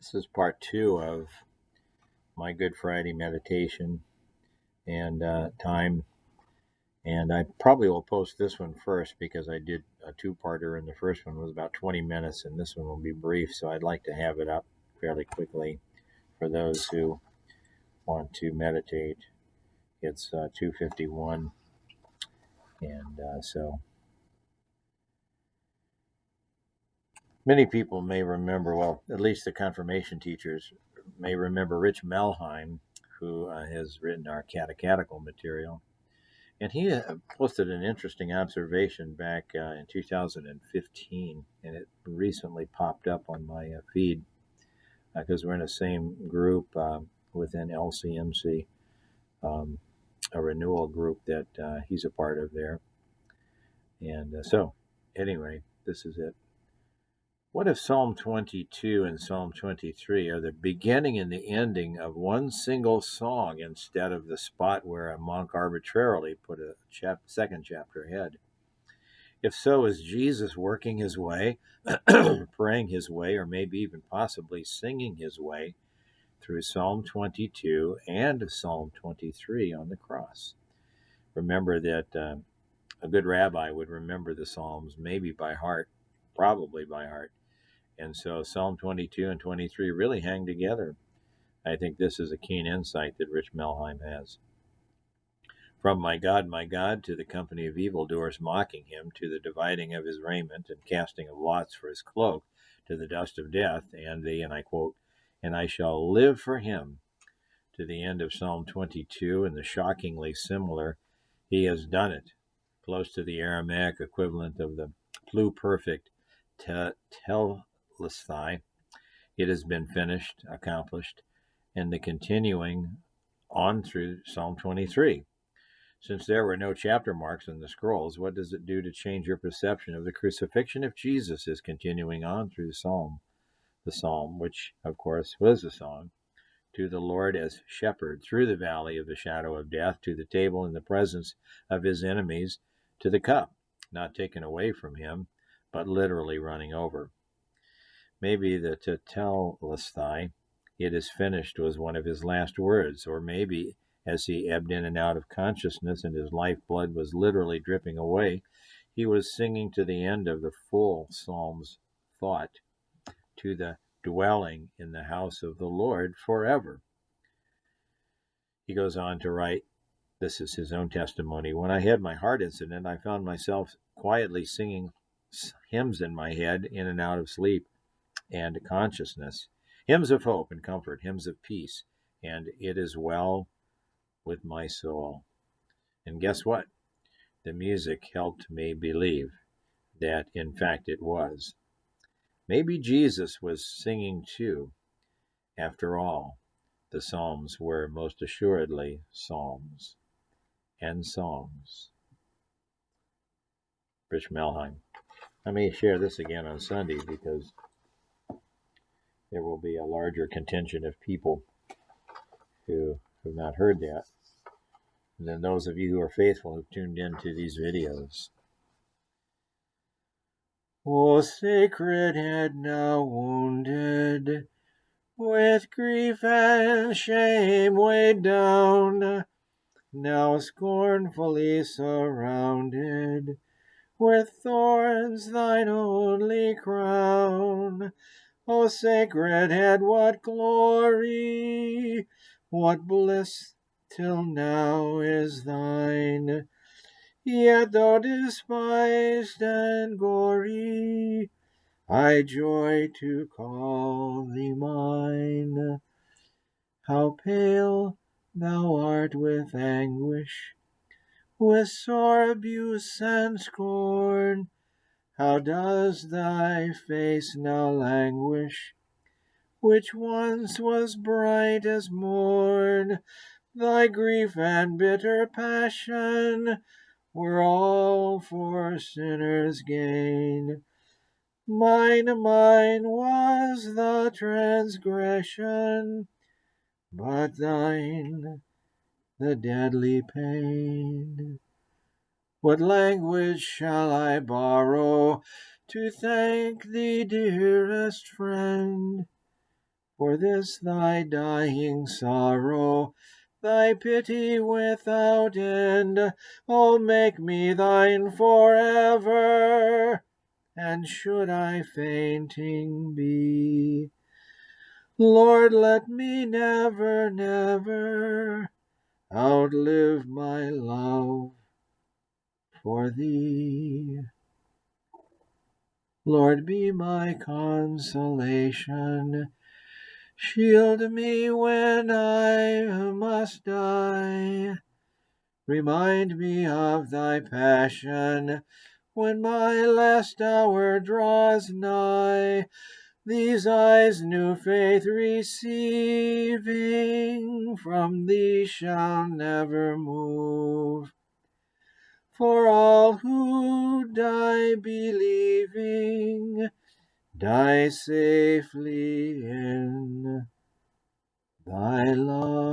This is part 2 of my Good Friday meditation and time. And I probably will post this one first because I did a two-parter, and the first one was about 20 minutes, and this one will be brief. So I'd like to have it up fairly quickly for those who want to meditate. It's 2:51, and so many people may remember, well, at least the confirmation teachers may remember Rich Melheim, who has written our catechetical material. And he posted an interesting observation back in 2015, and it recently popped up on my feed because we're in the same group within LCMC, a renewal group that he's a part of there. And so, anyway, this is it. What if Psalm 22 and Psalm 23 are the beginning and the ending of one single song instead of the spot where a monk arbitrarily put a second chapter ahead? If so, is Jesus working his way, praying his way, or maybe even possibly singing his way through Psalm 22 and Psalm 23 on the cross? Remember that a good rabbi would remember the Psalms maybe by heart, probably by heart. And so Psalm 22 and 23 really hang together. I think this is a keen insight that Rich Melheim has. From my God, to the company of evildoers mocking him, to the dividing of his raiment and casting of lots for his cloak, to the dust of death, and I quote, and I shall live for him, to the end of Psalm 22, and the shockingly similar, he has done it, close to the Aramaic equivalent of the pluperfect telesthai. It has been finished, accomplished, and the continuing on through Psalm 23. Since there were no chapter marks in the scrolls, what does it do to change your perception of the crucifixion if Jesus is continuing on through the psalm, which, of course, was a song, to the Lord as shepherd through the valley of the shadow of death, to the table in the presence of his enemies, to the cup, not taken away from him, but literally running over? Maybe the tetelesthai, it is finished, was one of his last words, or maybe as he ebbed in and out of consciousness and his lifeblood was literally dripping away, he was singing to the end of the full psalm's thought, to the dwelling in the house of the Lord forever. He goes on to write, this is his own testimony, when I had my heart incident, I found myself quietly singing hymns in my head in and out of sleep and consciousness, hymns of hope and comfort, hymns of peace, and it is well with my soul. And guess what? The music helped me believe that, in fact, it was. Maybe Jesus was singing too. After all, the Psalms were most assuredly psalms and songs. Rich Melheim. I may share this again on Sunday because there will be a larger contingent of people who have not heard that than those of you who are faithful who've tuned into these videos. O sacred head now wounded, with grief and shame weighed down, now scornfully surrounded, with thorns thine only crown. O sacred head, what glory, what bliss till now is thine, yet though despised and gory, I joy to call thee mine. How pale thou art with anguish, with sore abuse and scorn, how does thy face now languish, which once was bright as morn? Thy grief and bitter passion were all for sinners' gain. Mine was the transgression, but thine the deadly pain. What language shall I borrow to thank thee, dearest friend? For this thy dying sorrow, thy pity without end, oh, make me thine forever. And should I fainting be, Lord, let me never, never outlive my love for thee. Lord, be my consolation, shield me when I must die. Remind me of thy passion when my last hour draws nigh. These eyes new faith receiving from thee shall never move. For all who die believing, die safely in thy love.